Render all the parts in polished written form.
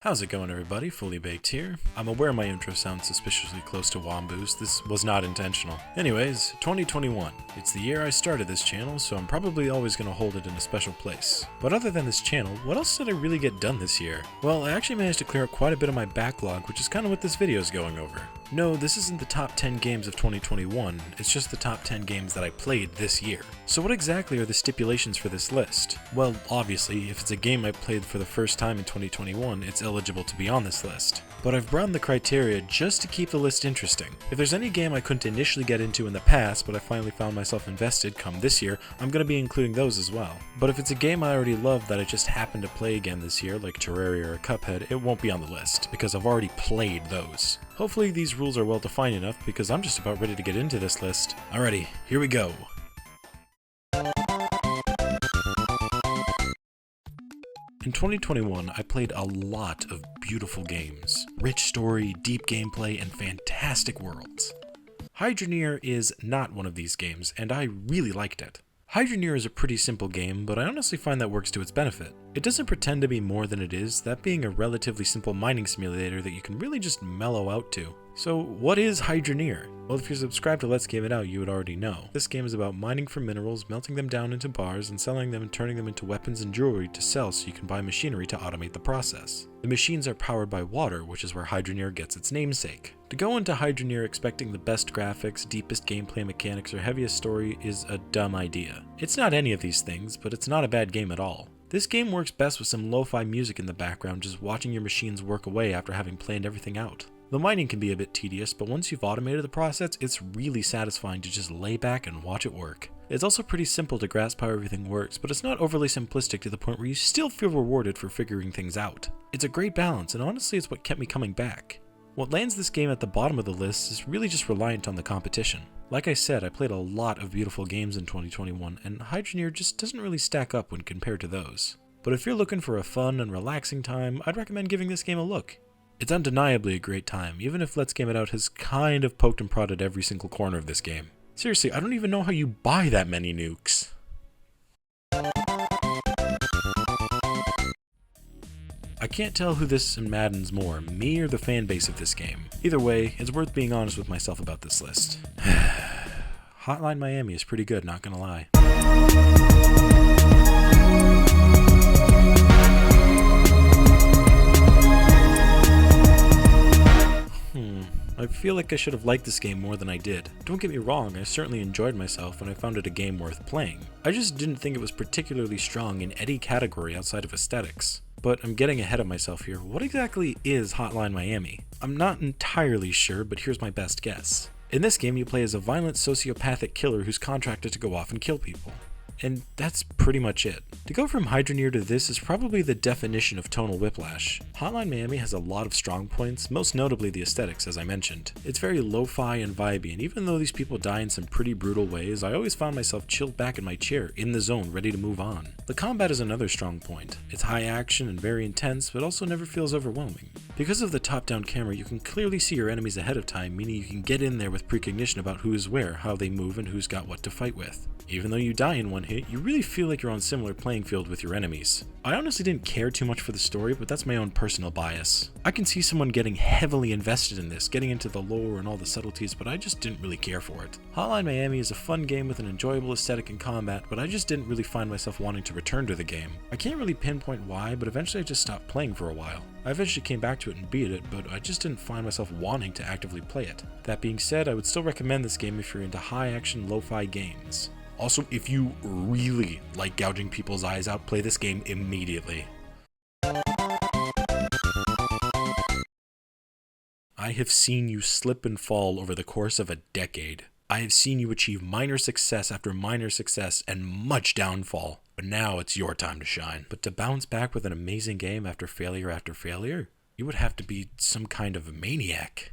How's it going, everybody? Fully Baked here. I'm aware my intro sounds suspiciously close to Womboos. This was not intentional. Anyways, 2021. It's the year I started this channel, so I'm probably always going to hold it in a special place. But other than this channel, what else did I really get done this year? Well, I actually managed to clear up quite a bit of my backlog, which is kind of what this video is going over. No, this isn't the top 10 games of 2021, it's just the top 10 games that I played this year. So what exactly are the stipulations for this list? Well, obviously, if it's a game I played for the first time in 2021, it's eligible to be on this list. But I've broadened the criteria just to keep the list interesting. If there's any game I couldn't initially get into in the past, but I finally found myself invested come this year, I'm going to be including those as well. But if it's a game I already loved that I just happened to play again this year, like Terraria or Cuphead, it won't be on the list, because I've already played those. Hopefully these rules are well defined enough, because I'm just about ready to get into this list. Alrighty, here we go. In 2021, I played a lot of beautiful games. Rich story, deep gameplay, and fantastic worlds. Hydroneer is not one of these games, and I really liked it. Hydroneer is a pretty simple game, but I honestly find that works to its benefit. It doesn't pretend to be more than it is, that being a relatively simple mining simulator that you can really just mellow out to. So what is Hydroneer? Well, if you're subscribed to Let's Game It Out, you would already know. This game is about mining for minerals, melting them down into bars, and selling them and turning them into weapons and jewelry to sell so you can buy machinery to automate the process. The machines are powered by water, which is where Hydroneer gets its namesake. To go into Hydroneer expecting the best graphics, deepest gameplay mechanics, or heaviest story is a dumb idea. It's not any of these things, but it's not a bad game at all. This game works best with some lo-fi music in the background, just watching your machines work away after having planned everything out. The mining can be a bit tedious, but once you've automated the process, it's really satisfying to just lay back and watch it work. It's also pretty simple to grasp how everything works, but it's not overly simplistic to the point where you still feel rewarded for figuring things out. It's a great balance, and honestly it's what kept me coming back. What lands this game at the bottom of the list is really just reliant on the competition. Like I said, I played a lot of beautiful games in 2021, and Hydroneer just doesn't really stack up when compared to those. But if you're looking for a fun and relaxing time, I'd recommend giving this game a look. It's undeniably a great time, even if Let's Game It Out has kind of poked and prodded every single corner of this game. Seriously, I don't even know how you buy that many nukes. I can't tell who this maddens more, me or the fan base of this game. Either way, it's worth being honest with myself about this list. Hotline Miami is pretty good, not gonna lie. I feel like I should have liked this game more than I did. Don't get me wrong, I certainly enjoyed myself and I found it a game worth playing. I just didn't think it was particularly strong in any category outside of aesthetics. But I'm getting ahead of myself here. What exactly is Hotline Miami? I'm not entirely sure, but here's my best guess. In this game, you play as a violent sociopathic killer who's contracted to go off and kill people. And that's pretty much it. To go from Hydroneer to this is probably the definition of tonal whiplash. Hotline Miami has a lot of strong points, most notably the aesthetics, as I mentioned. It's very lo-fi and vibey, and even though these people die in some pretty brutal ways, I always found myself chilled back in my chair, in the zone, ready to move on. The combat is another strong point. It's high action and very intense, but also never feels overwhelming. Because of the top-down camera, you can clearly see your enemies ahead of time, meaning you can get in there with precognition about who is where, how they move, and who's got what to fight with. Even though you die in one hit, you really feel like you're on similar playing field with your enemies. I honestly didn't care too much for the story, but that's my own personal bias. I can see someone getting heavily invested in this, getting into the lore and all the subtleties, but I just didn't really care for it. Hotline Miami is a fun game with an enjoyable aesthetic and combat, but I just didn't really find myself wanting to return to the game. I can't really pinpoint why, but eventually I just stopped playing for a while. I eventually came back to it and beat it, but I just didn't find myself wanting to actively play it. That being said, I would still recommend this game if you're into high-action, lo-fi games. Also, if you really like gouging people's eyes out, play this game immediately. I have seen you slip and fall over the course of a decade. I have seen you achieve minor success after minor success and much downfall. But now it's your time to shine. But to bounce back with an amazing game after failure, you would have to be some kind of a maniac.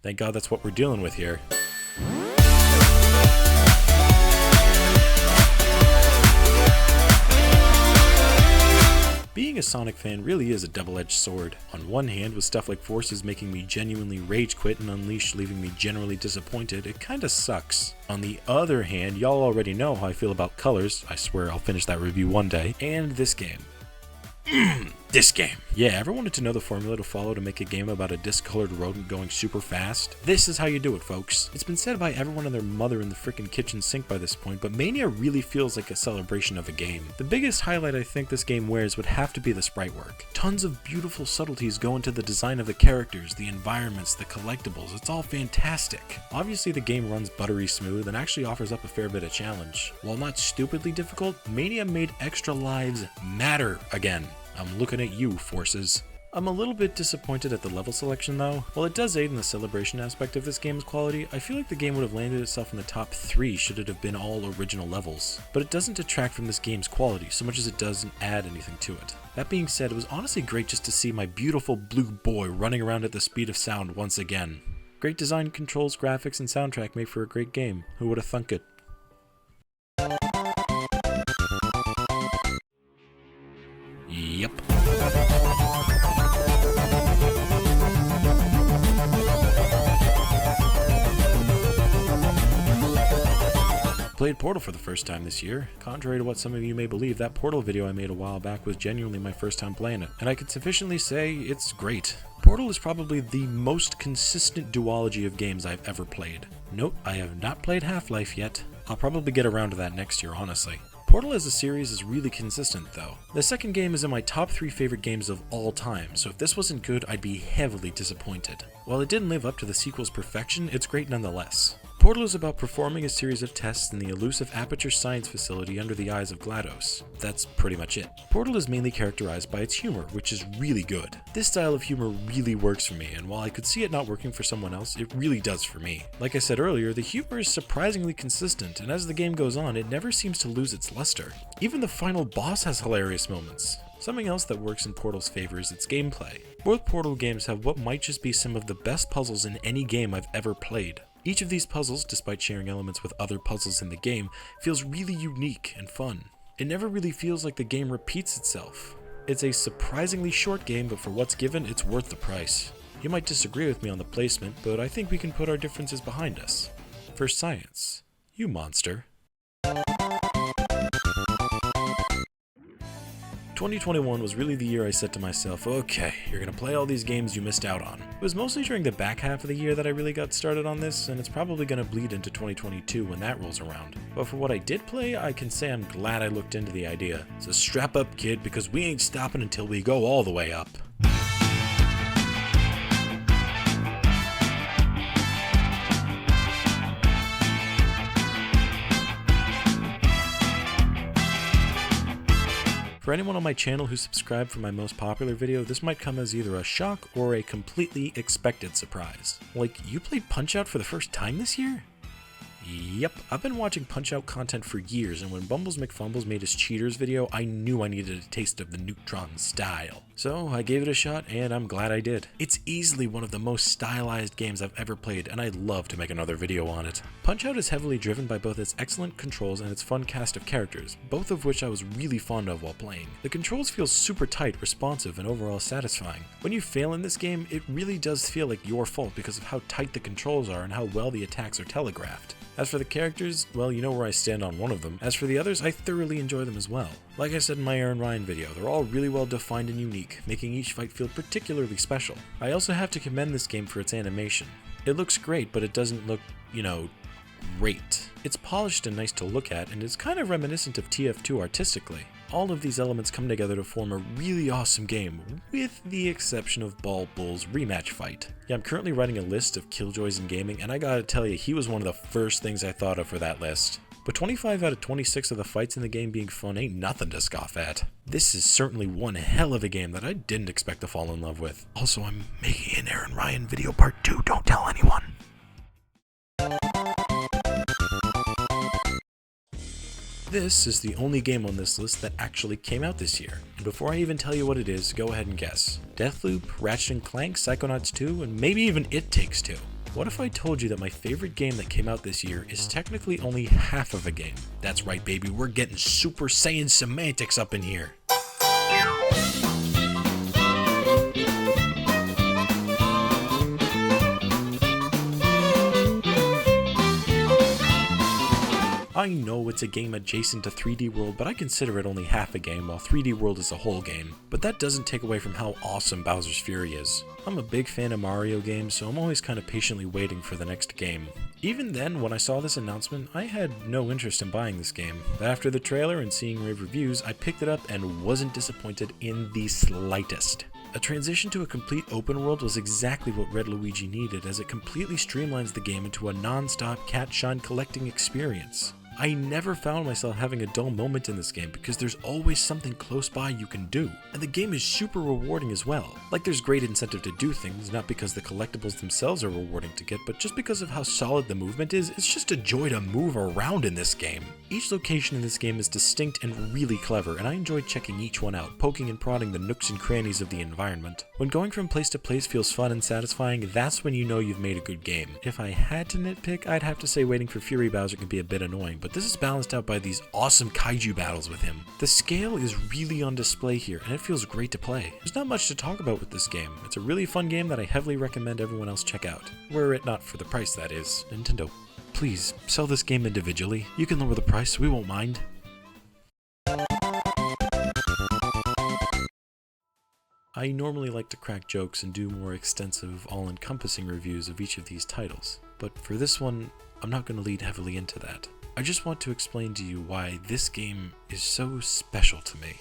Thank God that's what we're dealing with here. Being a Sonic fan really is a double-edged sword. On one hand, with stuff like Forces making me genuinely rage quit and Unleashed leaving me generally disappointed, it kinda sucks. On the other hand, y'all already know how I feel about Colors, I swear I'll finish that review one day, and this game. This game. Yeah, ever wanted to know the formula to follow to make a game about a discolored rodent going super fast? This is how you do it, folks. It's been said by everyone and their mother in the freaking kitchen sink by this point, but Mania really feels like a celebration of a game. The biggest highlight I think this game wears would have to be the sprite work. Tons of beautiful subtleties go into the design of the characters, the environments, the collectibles. It's all fantastic. Obviously the game runs buttery smooth and actually offers up a fair bit of challenge. While not stupidly difficult, Mania made extra lives matter again. I'm looking at you, Forces. I'm a little bit disappointed at the level selection though. While it does aid in the celebration aspect of this game's quality, I feel like the game would have landed itself in the top 3 should it have been all original levels. But it doesn't detract from this game's quality so much as it doesn't add anything to it. That being said, it was honestly great just to see my beautiful blue boy running around at the speed of sound once again. Great design, controls, graphics, and soundtrack make for a great game. Who would have thunk it? Yep. Played Portal for the first time this year. Contrary to what some of you may believe, that Portal video I made a while back was genuinely my first time playing it, and I could sufficiently say it's great. Portal is probably the most consistent duology of games I've ever played. Note, I have not played Half-Life yet. I'll probably get around to that next year, honestly. Portal as a series is really consistent though. The second game is in my top 3 favorite games of all time, so if this wasn't good, I'd be heavily disappointed. While it didn't live up to the sequel's perfection, it's great nonetheless. Portal is about performing a series of tests in the elusive Aperture Science Facility under the eyes of GLaDOS. That's pretty much it. Portal is mainly characterized by its humor, which is really good. This style of humor really works for me, and while I could see it not working for someone else, it really does for me. Like I said earlier, the humor is surprisingly consistent, and as the game goes on, it never seems to lose its luster. Even the final boss has hilarious moments. Something else that works in Portal's favor is its gameplay. Both Portal games have what might just be some of the best puzzles in any game I've ever played. Each of these puzzles, despite sharing elements with other puzzles in the game, feels really unique and fun. It never really feels like the game repeats itself. It's a surprisingly short game, but for what's given, it's worth the price. You might disagree with me on the placement, but I think we can put our differences behind us. For science. You monster. 2021 was really the year I said to myself, okay, you're gonna play all these games you missed out on. It was mostly during the back half of the year that I really got started on this, and it's probably gonna bleed into 2022 when that rolls around. But for what I did play, I can say I'm glad I looked into the idea. So strap up, kid, because we ain't stopping until we go all the way up. For anyone on my channel who subscribed for my most popular video, this might come as either a shock or a completely expected surprise. Like, you played Punch-Out for the first time this year? Yep, I've been watching Punch-Out content for years, and when Bumbles McFumbles made his Cheaters video, I knew I needed a taste of the Neutron style. So I gave it a shot, and I'm glad I did. It's easily one of the most stylized games I've ever played, and I'd love to make another video on it. Punch-Out is heavily driven by both its excellent controls and its fun cast of characters, both of which I was really fond of while playing. The controls feel super tight, responsive, and overall satisfying. When you fail in this game, it really does feel like your fault because of how tight the controls are and how well the attacks are telegraphed. As for the characters, well, you know where I stand on one of them. As for the others, I thoroughly enjoy them as well. Like I said in my Aaron Ryan video, they're all really well defined and unique, making each fight feel particularly special. I also have to commend this game for its animation. It looks great, but it doesn't look, great. It's polished and nice to look at, and it's kind of reminiscent of TF2 artistically. All of these elements come together to form a really awesome game, with the exception of Bald Bull's rematch fight. Yeah, I'm currently writing a list of killjoys in gaming, and I gotta tell you, he was one of the first things I thought of for that list. But 25 out of 26 of the fights in the game being fun ain't nothing to scoff at. This is certainly one hell of a game that I didn't expect to fall in love with. Also, I'm making an Aaron Ryan video part 2, don't tell anyone. This is the only game on this list that actually came out this year, and before I even tell you what it is, go ahead and guess. Deathloop, Ratchet & Clank, Psychonauts 2, and maybe even It Takes Two. What if I told you that my favorite game that came out this year is technically only half of a game? That's right, baby, we're getting Super Saiyan semantics up in here. I know it's a game adjacent to 3D World, but I consider it only half a game, while 3D World is a whole game. But that doesn't take away from how awesome Bowser's Fury is. I'm a big fan of Mario games, so I'm always kind of patiently waiting for the next game. Even then, when I saw this announcement, I had no interest in buying this game. But after the trailer and seeing rave reviews, I picked it up and wasn't disappointed in the slightest. A transition to a complete open world was exactly what Red Luigi needed, as it completely streamlines the game into a non-stop cat shine collecting experience. I never found myself having a dull moment in this game because there's always something close by you can do, and the game is super rewarding as well. Like, there's great incentive to do things, not because the collectibles themselves are rewarding to get, but just because of how solid the movement is. It's just a joy to move around in this game. Each location in this game is distinct and really clever, and I enjoy checking each one out, poking and prodding the nooks and crannies of the environment. When going from place to place feels fun and satisfying, that's when you know you've made a good game. If I had to nitpick, I'd have to say waiting for Fury Bowser can be a bit annoying, but this is balanced out by these awesome kaiju battles with him. The scale is really on display here, and it feels great to play. There's not much to talk about with this game. It's a really fun game that I heavily recommend everyone else check out. Were it not for the price, that is. Nintendo, please, sell this game individually. You can lower the price, we won't mind. I normally like to crack jokes and do more extensive, all-encompassing reviews of each of these titles, but for this one, I'm not going to lead heavily into that. I just want to explain to you why this game is so special to me.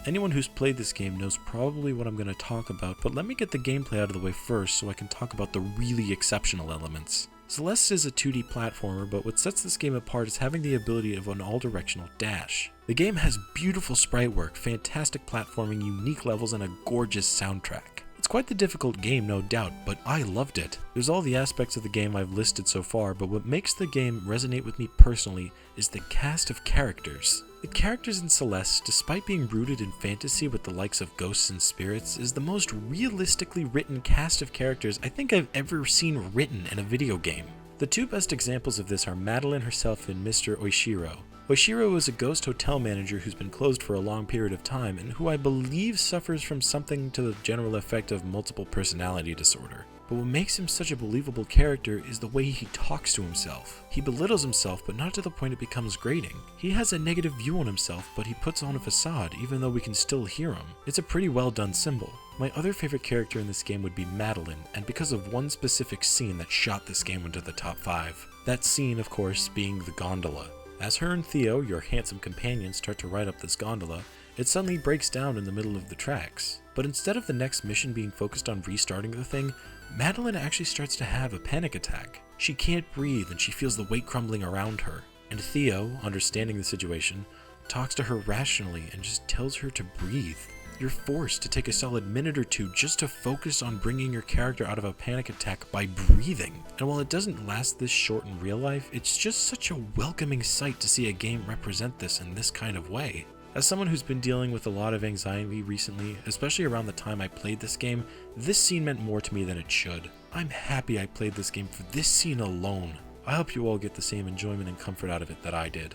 Anyone who's played this game knows probably what I'm going to talk about, but let me get the gameplay out of the way first so I can talk about the really exceptional elements. Celeste is a 2D platformer, but what sets this game apart is having the ability of an all-directional dash. The game has beautiful sprite work, fantastic platforming, unique levels, and a gorgeous soundtrack. It's quite the difficult game, no doubt, but I loved it. There's all the aspects of the game I've listed so far, but what makes the game resonate with me personally is the cast of characters. The characters in Celeste, despite being rooted in fantasy with the likes of ghosts and spirits, is the most realistically written cast of characters I think I've ever seen written in a video game. The two best examples of this are Madeline herself and Mr. Oishiro. Oishiro is a ghost hotel manager who's been closed for a long period of time and who I believe suffers from something to the general effect of multiple personality disorder. But what makes him such a believable character is the way he talks to himself. He belittles himself, but not to the point it becomes grating. He has a negative view on himself, but he puts on a facade even though we can still hear him. It's a pretty well done symbol. My other favorite character in this game would be Madeline, and because of one specific scene that shot this game into the top 5. That scene, of course, being the gondola. As her and Theo, your handsome companions, start to ride up this gondola, it suddenly breaks down in the middle of the tracks. But instead of the next mission being focused on restarting the thing, Madeline actually starts to have a panic attack. She can't breathe and she feels the weight crumbling around her. And Theo, understanding the situation, talks to her rationally and just tells her to breathe. You're forced to take a solid minute or two just to focus on bringing your character out of a panic attack by breathing. And while it doesn't last this short in real life, it's just such a welcoming sight to see a game represent this in this kind of way. As someone who's been dealing with a lot of anxiety recently, especially around the time I played this game, this scene meant more to me than it should. I'm happy I played this game for this scene alone. I hope you all get the same enjoyment and comfort out of it that I did.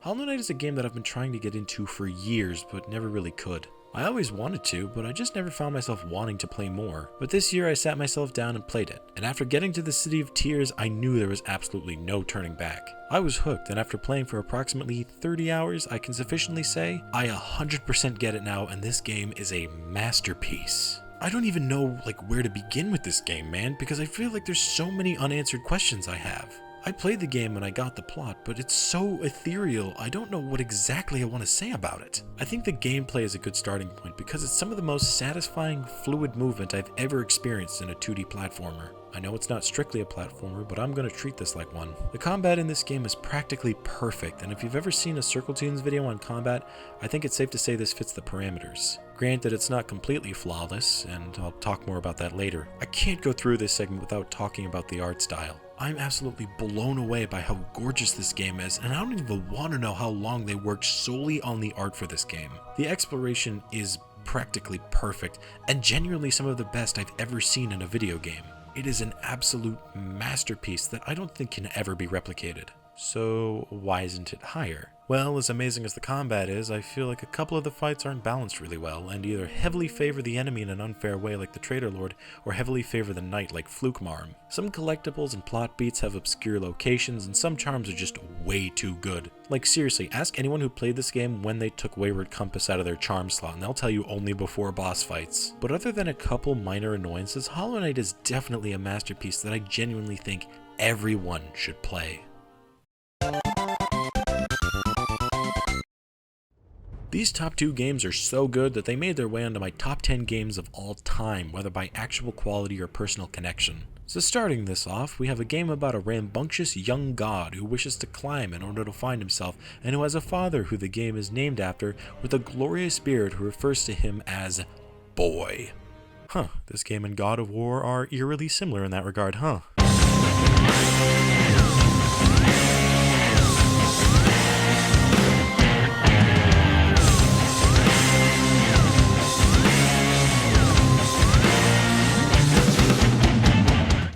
Hollow Knight is a game that I've been trying to get into for years, but never really could. I always wanted to, but I just never found myself wanting to play more. But this year I sat myself down and played it, and after getting to the City of Tears, I knew there was absolutely no turning back. I was hooked, and after playing for approximately 30 hours, I can sufficiently say, I 100% get it now, and this game is a masterpiece. I don't even know where to begin with this game, man, because I feel like there's so many unanswered questions I have. I played the game and I got the plot, but it's so ethereal, I don't know what exactly I want to say about it. I think the gameplay is a good starting point because it's some of the most satisfying, fluid movement I've ever experienced in a 2D platformer. I know it's not strictly a platformer, but I'm going to treat this like one. The combat in this game is practically perfect, and if you've ever seen a Circle Tunes video on combat, I think it's safe to say this fits the parameters. Granted, it's not completely flawless, and I'll talk more about that later. I can't go through this segment without talking about the art style. I'm absolutely blown away by how gorgeous this game is, and I don't even want to know how long they worked solely on the art for this game. The exploration is practically perfect, and genuinely some of the best I've ever seen in a video game. It is an absolute masterpiece that I don't think can ever be replicated. So why isn't it higher? Well, as amazing as the combat is, I feel like a couple of the fights aren't balanced really well, and either heavily favor the enemy in an unfair way like the Traitor Lord, or heavily favor the knight like Flukmarm. Some collectibles and plot beats have obscure locations, and some charms are just way too good. Like seriously, ask anyone who played this game when they took Wayward Compass out of their charm slot, and they'll tell you only before boss fights. But other than a couple minor annoyances, Hollow Knight is definitely a masterpiece that I genuinely think everyone should play. These top 2 games are so good that they made their way onto my top 10 games of all time, whether by actual quality or personal connection. So starting this off, we have a game about a rambunctious young god who wishes to climb in order to find himself, and who has a father who the game is named after, with a glorious spirit who refers to him as Boy. Huh, this game and God of War are eerily similar in that regard, huh?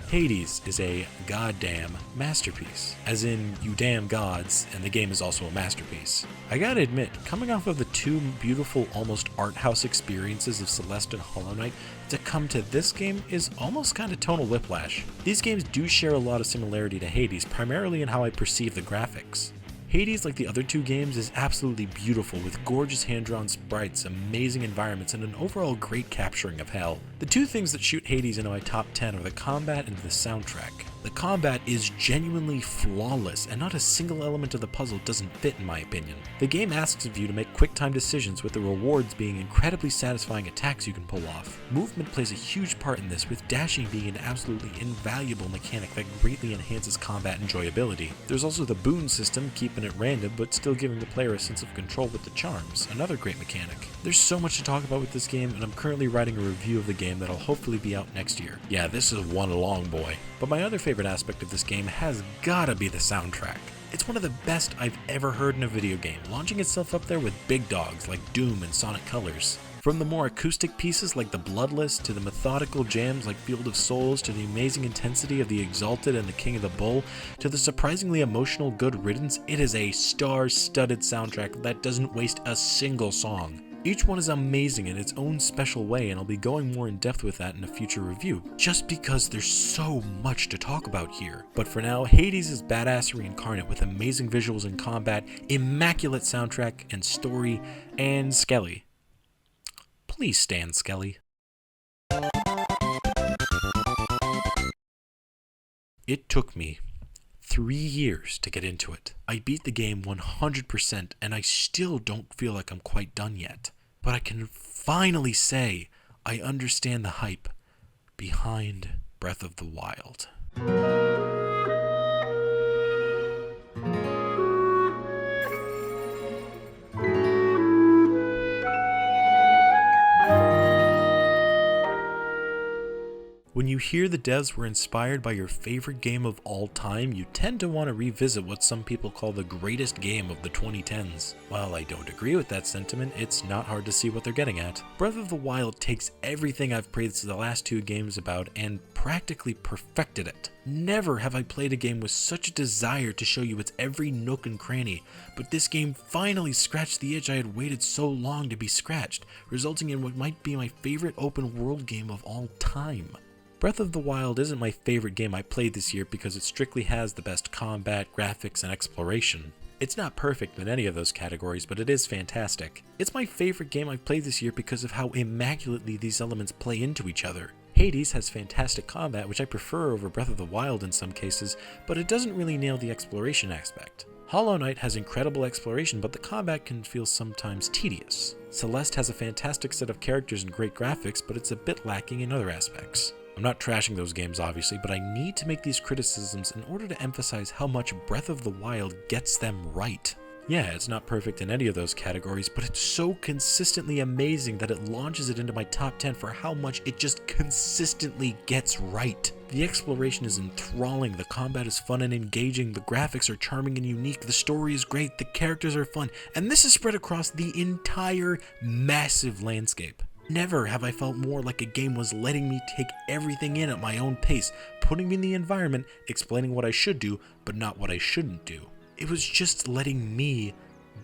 Hades is a goddamn masterpiece, as in you damn gods, and the game is also a masterpiece. I gotta admit, coming off of the 2 beautiful, almost art house experiences of Celeste and Hollow Knight, to come to this game is almost kinda tonal whiplash. These games do share a lot of similarity to Hades, primarily in how I perceive the graphics. Hades, like the other 2 games, is absolutely beautiful with gorgeous hand-drawn sprites, amazing environments, and an overall great capturing of hell. The 2 things that shoot Hades into my top 10 are the combat and the soundtrack. The combat is genuinely flawless, and not a single element of the puzzle doesn't fit in my opinion. The game asks of you to make quick-time decisions, with the rewards being incredibly satisfying attacks you can pull off. Movement plays a huge part in this, with dashing being an absolutely invaluable mechanic that greatly enhances combat enjoyability. There's also the boon system, keeping it random but still giving the player a sense of control with the charms, another great mechanic. There's so much to talk about with this game, and I'm currently writing a review of the game that'll hopefully be out next year. Yeah, this is one long boy. But my other favorite aspect of this game has gotta be the soundtrack. It's one of the best I've ever heard in a video game, launching itself up there with big dogs like Doom and Sonic Colors. From the more acoustic pieces like the Bloodless, to the methodical jams like Field of Souls, to the amazing intensity of the Exalted and the King of the Bull, to the surprisingly emotional Good Riddance, it is a star-studded soundtrack that doesn't waste a single song. Each one is amazing in its own special way, and I'll be going more in depth with that in a future review, just because there's so much to talk about here. But for now, Hades is badassery incarnate with amazing visuals and combat, immaculate soundtrack and story, and Skelly. Please stand, Skelly. It took me 3 years to get into it. I beat the game 100%, and I still don't feel like I'm quite done yet. But I can finally say I understand the hype behind Breath of the Wild. When you hear the devs were inspired by your favorite game of all time, you tend to want to revisit what some people call the greatest game of the 2010s. While I don't agree with that sentiment, it's not hard to see what they're getting at. Breath of the Wild takes everything I've praised the last 2 games about and practically perfected it. Never have I played a game with such a desire to show you its every nook and cranny, but this game finally scratched the itch I had waited so long to be scratched, resulting in what might be my favorite open world game of all time. Breath of the Wild isn't my favorite game I played this year because it strictly has the best combat, graphics, and exploration. It's not perfect in any of those categories, but it is fantastic. It's my favorite game I've played this year because of how immaculately these elements play into each other. Hades has fantastic combat, which I prefer over Breath of the Wild in some cases, but it doesn't really nail the exploration aspect. Hollow Knight has incredible exploration, but the combat can feel sometimes tedious. Celeste has a fantastic set of characters and great graphics, but it's a bit lacking in other aspects. I'm not trashing those games obviously, but I need to make these criticisms in order to emphasize how much Breath of the Wild gets them right. Yeah, it's not perfect in any of those categories, but it's so consistently amazing that it launches it into my top 10 for how much it just consistently gets right. The exploration is enthralling, the combat is fun and engaging, the graphics are charming and unique, the story is great, the characters are fun, and this is spread across the entire massive landscape. Never have I felt more like a game was letting me take everything in at my own pace, putting me in the environment, explaining what I should do, but not what I shouldn't do. It was just letting me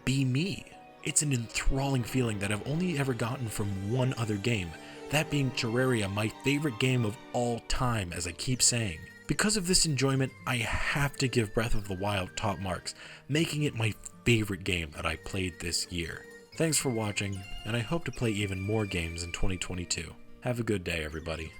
be me. It's an enthralling feeling that I've only ever gotten from one other game, that being Terraria, my favorite game of all time, as I keep saying. Because of this enjoyment, I have to give Breath of the Wild top marks, making it my favorite game that I played this year. Thanks for watching, and I hope to play even more games in 2022. Have a good day, everybody.